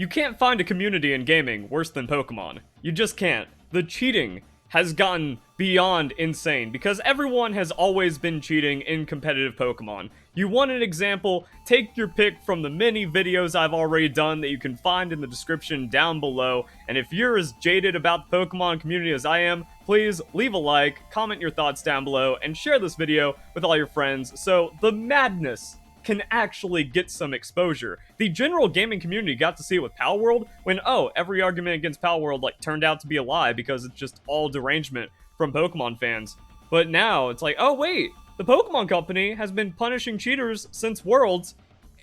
You can't find a community in gaming worse than Pokemon. You just can't. The cheating has gotten beyond insane because everyone has always been cheating in competitive Pokemon. You want an example? Take your pick from the many videos I've already done that you can find in the description down below. And if you're as jaded about the Pokemon community as I am, please leave a like, comment your thoughts down below, and share this video with all your friends so the madness can actually get some exposure. The general gaming community got to see it with Palworld when, every argument against Palworld turned out to be a lie because it's just all derangement from Pokemon fans. But now it's like, oh wait, the Pokemon Company has been punishing cheaters since Worlds,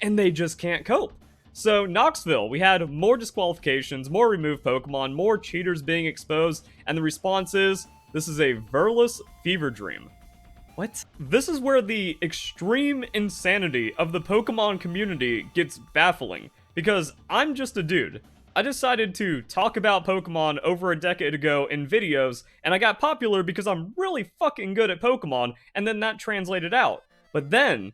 and they just can't cope. So Knoxville, we had more disqualifications, more removed Pokemon, more cheaters being exposed, and the response is, this is a Verlis fever dream. What? This is where the extreme insanity of the Pokemon community gets baffling, because I'm just a dude. I decided to talk about Pokemon over a decade ago in videos, and I got popular because I'm really fucking good at Pokemon, and then that translated out. But then,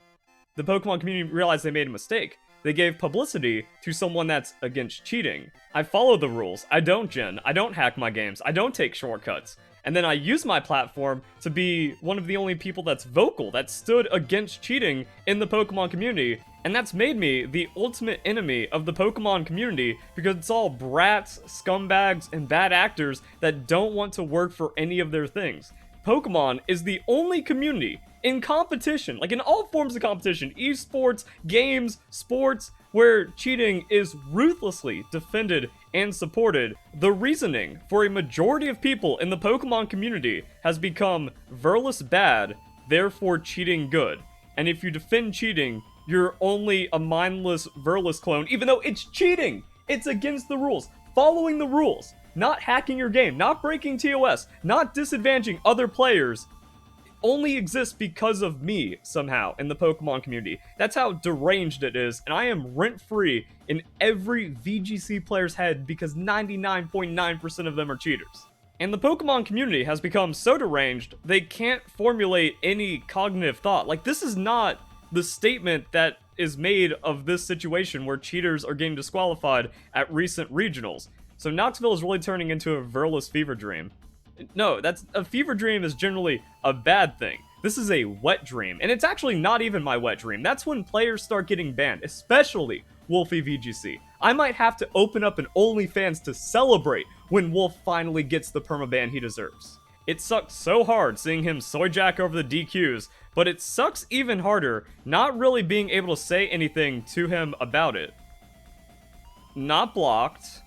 the Pokemon community realized they made a mistake. They gave publicity to someone that's against cheating. I follow the rules. I don't gen. I don't hack my games. I don't take shortcuts. And then I use my platform to be one of the only people that's vocal, that stood against cheating in the Pokemon community. And that's made me the ultimate enemy of the Pokemon community because it's all brats, scumbags, and bad actors that don't want to work for any of their things. Pokemon is the only community in competition, in all forms of competition, esports, games, sports, where cheating is ruthlessly defended and supported. The reasoning for a majority of people in the Pokemon community has become Verlis bad, therefore cheating good. And if you defend cheating, you're only a mindless Verlis clone, even though it's cheating! It's against the rules. Following the rules, not hacking your game, not breaking TOS, not disadvantaging other players, only exists because of me, somehow, in the Pokemon community. That's how deranged it is, and I am rent-free in every VGC player's head because 99.9% of them are cheaters. And the Pokemon community has become so deranged, they can't formulate any cognitive thought. This is not the statement that is made of this situation where cheaters are getting disqualified at recent regionals. So Knoxville is really turning into a Verlis fever dream. No, a fever dream is generally a bad thing. This is a wet dream, and it's actually not even my wet dream. That's when players start getting banned, especially Wolfie VGC. I might have to open up an OnlyFans to celebrate when Wolf finally gets the permaban he deserves. It sucks so hard seeing him soyjack over the DQs, but it sucks even harder not really being able to say anything to him about it. Not blocked.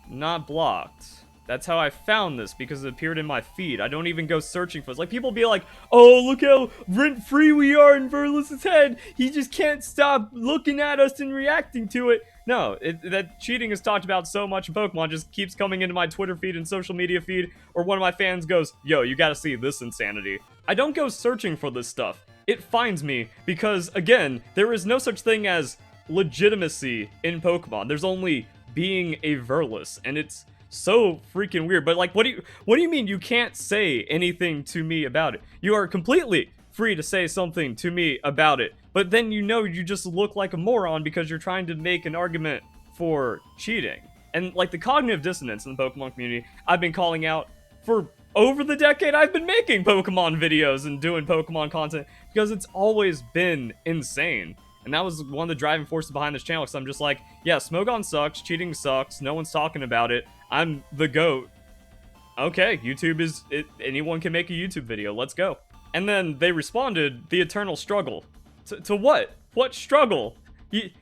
Not blocked. That's how I found this, because it appeared in my feed. I don't even go searching for this. People be like, oh, look how rent-free we are in Verlis' head. He just can't stop looking at us and reacting to it. No, that cheating is talked about so much in Pokemon just keeps coming into my Twitter feed and social media feed, or one of my fans goes, yo, you gotta see this insanity. I don't go searching for this stuff. It finds me, because, again, there is no such thing as legitimacy in Pokemon. There's only being a Verlis, and it's so freaking weird. But what do you mean you can't say anything to me about it? You are completely free to say something to me about it, but then you just look like a moron because you're trying to make an argument for cheating. And the cognitive dissonance in the Pokemon community, I've been calling out for over the decade I've been making Pokemon videos and doing Pokemon content, because it's always been insane. And that was one of the driving forces behind this channel, because I'm just like, yeah, Smogon sucks, cheating sucks, no one's talking about it, I'm the GOAT. Okay, YouTube is it, anyone can make a YouTube video, let's go. And then they responded, the eternal struggle. To what? What struggle?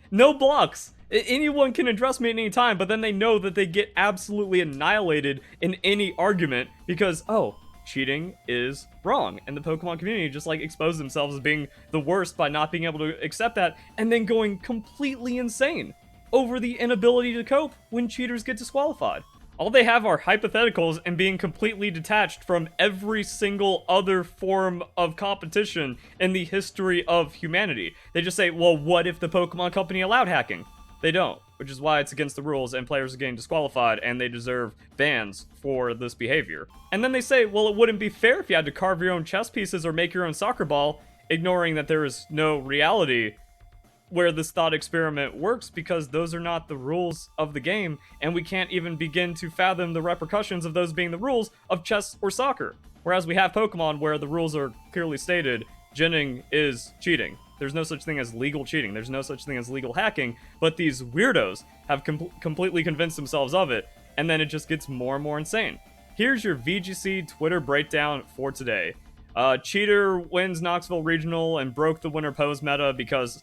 No blocks. Anyone can address me at any time, but then they know that they get absolutely annihilated in any argument because, oh, cheating is wrong. And the Pokemon community just expose themselves as being the worst by not being able to accept that, and then going completely insane over the inability to cope when cheaters get disqualified. All they have are hypotheticals and being completely detached from every single other form of competition in the history of humanity. They just say, well, what if the Pokemon Company allowed hacking? They don't, which is why it's against the rules and players are getting disqualified and they deserve bans for this behavior. And then they say, well, it wouldn't be fair if you had to carve your own chess pieces or make your own soccer ball, ignoring that there is no reality where this thought experiment works, because those are not the rules of the game, and we can't even begin to fathom the repercussions of those being the rules of chess or soccer. Whereas we have Pokemon where the rules are clearly stated, ginning is cheating. There's no such thing as legal cheating. There's no such thing as legal hacking, but these weirdos have completely convinced themselves of it, and then it just gets more and more insane. Here's your VGC Twitter breakdown for today. Cheater wins Knoxville Regional and broke the winner pose meta because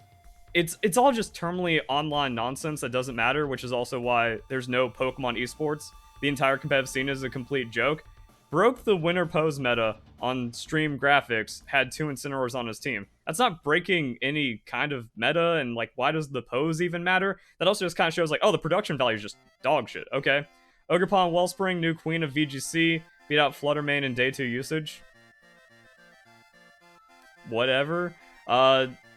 it's all just terminally online nonsense that doesn't matter, which is also why there's no Pokemon esports. The entire competitive scene is a complete joke. Broke the winner pose meta on stream graphics, had 2 Incineroars on his team. That's not breaking any kind of meta, and like, why does the pose even matter? That also just kind of shows like, oh, the production value is just dog shit. Okay. Ogerpon Wellspring, new queen of VGC, beat out Fluttermane in day 2 usage. Whatever.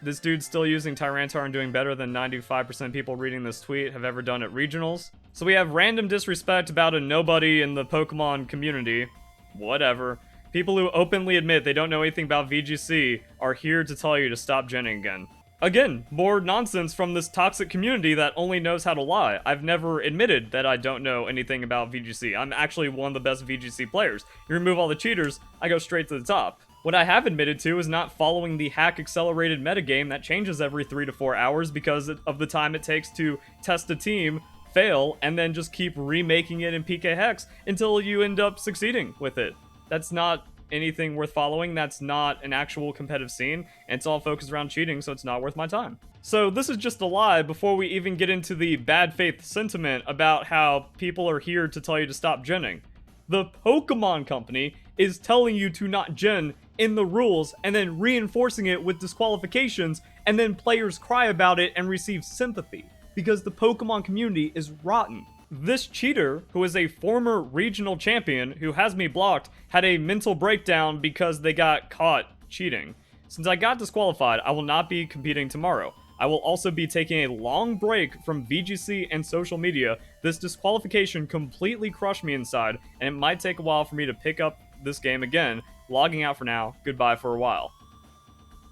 This dude's still using Tyranitar and doing better than 95% people reading this tweet have ever done at regionals. So we have random disrespect about a nobody in the Pokemon community. Whatever. People who openly admit they don't know anything about VGC are here to tell you to stop ginning again. Again, more nonsense from this toxic community that only knows how to lie. I've never admitted that I don't know anything about VGC. I'm actually one of the best VGC players. You remove all the cheaters, I go straight to the top. What I have admitted to is not following the hack-accelerated metagame that changes every 3 to 4 hours because of the time it takes to test a team, fail, and then just keep remaking it in PK Hex until you end up succeeding with it. That's not anything worth following. That's not an actual competitive scene, and it's all focused around cheating, so it's not worth my time. So this is just a lie before we even get into the bad faith sentiment about how people are here to tell you to stop ginning. The Pokemon Company is telling you to not gin in the rules and then reinforcing it with disqualifications, and then players cry about it and receive sympathy because the Pokemon community is rotten. This cheater, who is a former regional champion who has me blocked, had a mental breakdown because they got caught cheating. Since I got disqualified, I will not be competing tomorrow. I will also be taking a long break from VGC and social media. This disqualification completely crushed me inside, and it might take a while for me to pick up this game again. Logging out for now. Goodbye for a while.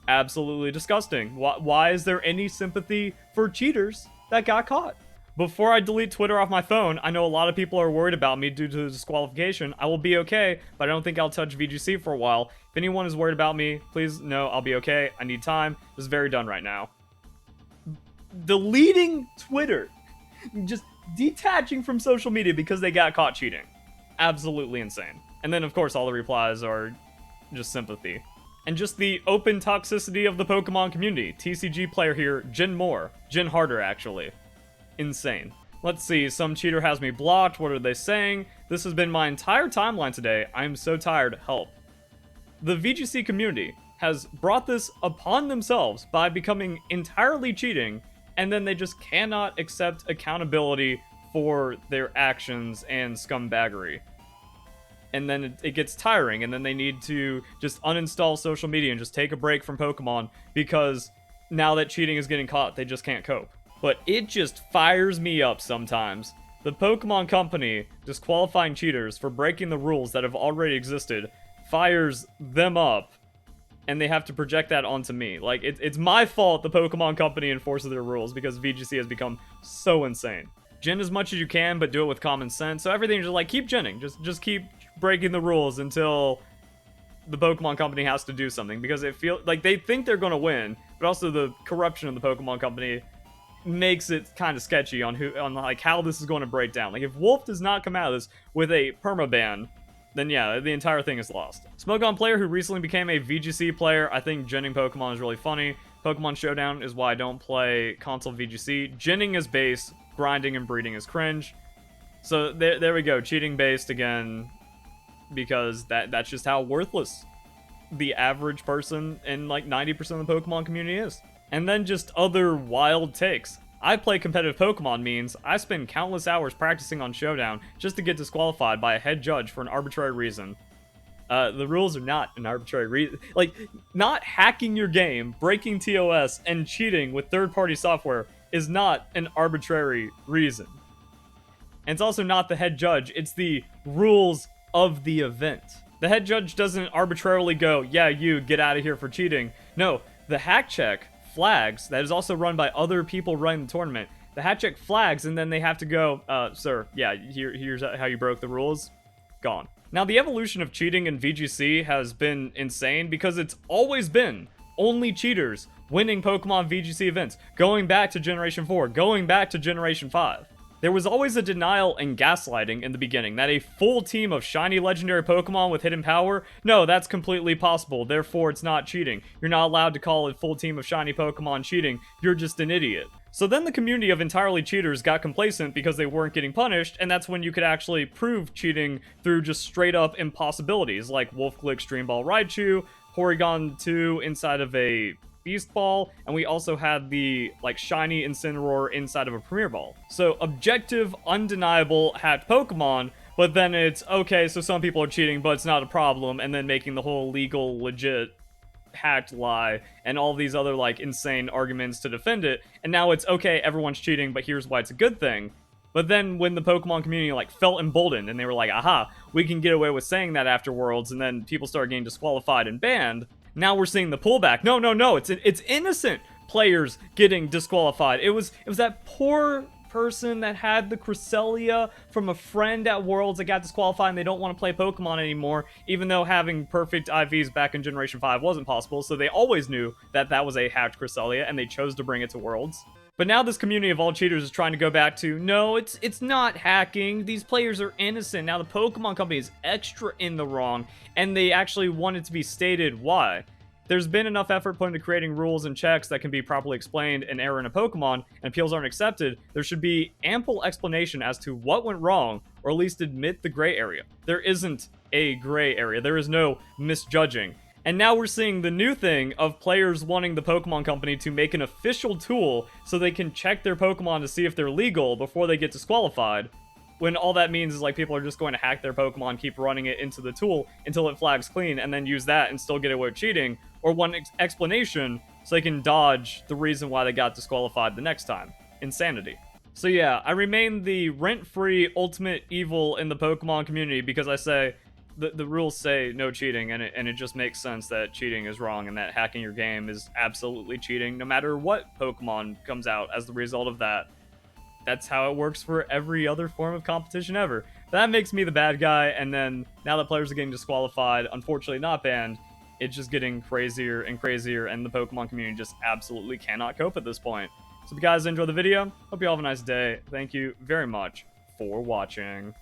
Absolutely disgusting. Why is there any sympathy for cheaters that got caught? Before I delete Twitter off my phone, I know a lot of people are worried about me due to the disqualification. I will be okay, but I don't think I'll touch VGC for a while. If anyone is worried about me, please know I'll be okay. I need time. This is very done right now. Deleting Twitter. Just detaching from social media because they got caught cheating. Absolutely insane. And then, of course, all the replies are just sympathy. And just the open toxicity of the Pokemon community. TCG player here, gin more. Gin harder, actually. Insane. Let's see, some cheater has me blocked. What are they saying? This has been my entire timeline today. I am so tired. Help. The VGC community has brought this upon themselves by becoming entirely cheating, and then they just cannot accept accountability for their actions and scumbaggery. And then it gets tiring, and then they need to just uninstall social media and just take a break from Pokemon because now that cheating is getting caught, they just can't cope. But it just fires me up sometimes. The Pokemon Company disqualifying cheaters for breaking the rules that have already existed fires them up, and they have to project that onto me. Like, it's my fault the Pokemon Company enforces their rules because VGC has become so insane. Gin as much as you can, but do it with common sense. So everything's just like, keep ginning. Just keep breaking the rules until the Pokemon Company has to do something, because it feels like they think they're going to win, but also the corruption of the Pokemon Company makes it kind of sketchy on like how this is going to break down. Like, if Wolf does not come out of this with a permaban, then yeah, the entire thing is lost. Smogon player who recently became a VGC player. I think ginning Pokemon is really funny. Pokemon Showdown is why I don't play console VGC. Ginning is base, grinding and breeding is cringe. So there we go, cheating based again, because that's just how worthless the average person in like 90% of the Pokemon community is. And then just other wild takes. I play competitive Pokemon means I spend countless hours practicing on Showdown just to get disqualified by a head judge for an arbitrary reason. The rules are not an arbitrary reason. Like, not hacking your game, breaking TOS, and cheating with third-party software is not an arbitrary reason. And it's also not the head judge, it's the rules of the event. The head judge doesn't arbitrarily go, yeah, you, get out of here for cheating. No, the hack check flags that is also run by other people running the tournament. The hat check flags, and then they have to go, sir, yeah, here's how you broke the rules. Gone. Now, the evolution of cheating in VGC has been insane because it's always been only cheaters winning Pokemon VGC events, going back to Generation 4, going back to Generation 5. There was always a denial and gaslighting in the beginning that a full team of shiny legendary Pokemon with hidden power, no, that's completely possible, therefore it's not cheating. You're not allowed to call a full team of shiny Pokemon cheating, you're just an idiot. So then the community of entirely cheaters got complacent because they weren't getting punished, and that's when you could actually prove cheating through just straight up impossibilities, like Wolf Glick Stream Ball Raichu, Porygon 2 inside of a Beast Ball, and we also had the, like, shiny Incineroar inside of a Premier Ball. So, objective, undeniable hacked Pokemon, but then it's, okay, so some people are cheating, but it's not a problem, and then making the whole legal, legit, hacked lie, and all these other, like, insane arguments to defend it, and now it's, okay, everyone's cheating, but here's why it's a good thing. But then when the Pokemon community, like, felt emboldened, and they were like, aha, we can get away with saying that after Worlds, and then people started getting disqualified and banned, now we're seeing the pullback. No, it's innocent players getting disqualified. It was that poor person that had the Cresselia from a friend at Worlds that got disqualified and they don't want to play Pokemon anymore, even though having perfect IVs back in Generation 5 wasn't possible, so they always knew that that was a hacked Cresselia, and they chose to bring it to Worlds. But now this community of all cheaters is trying to go back to, no, it's not hacking, these players are innocent. Now the Pokemon company is extra in the wrong, and they actually want it to be stated why. There's been enough effort put into creating rules and checks that can be properly explained an error in a Pokemon, and appeals aren't accepted. There should be ample explanation as to what went wrong, or at least admit the gray area. There isn't a gray area, there is no misjudging. And now we're seeing the new thing of players wanting the Pokemon Company to make an official tool so they can check their Pokemon to see if they're legal before they get disqualified. When all that means is, like, people are just going to hack their Pokemon, keep running it into the tool until it flags clean, and then use that and still get away with cheating, or one explanation so they can dodge the reason why they got disqualified the next time. Insanity. So yeah, I remain the rent-free ultimate evil in the Pokemon community because I say, the rules say no cheating, and it just makes sense that cheating is wrong and that hacking your game is absolutely cheating, no matter what Pokemon comes out as the result of that. That's how it works for every other form of competition ever. That makes me the bad guy, and then now that players are getting disqualified, unfortunately not banned, it's just getting crazier and crazier, and the Pokemon community just absolutely cannot cope at this point. So if you guys enjoyed the video, hope you all have a nice day. Thank you very much for watching.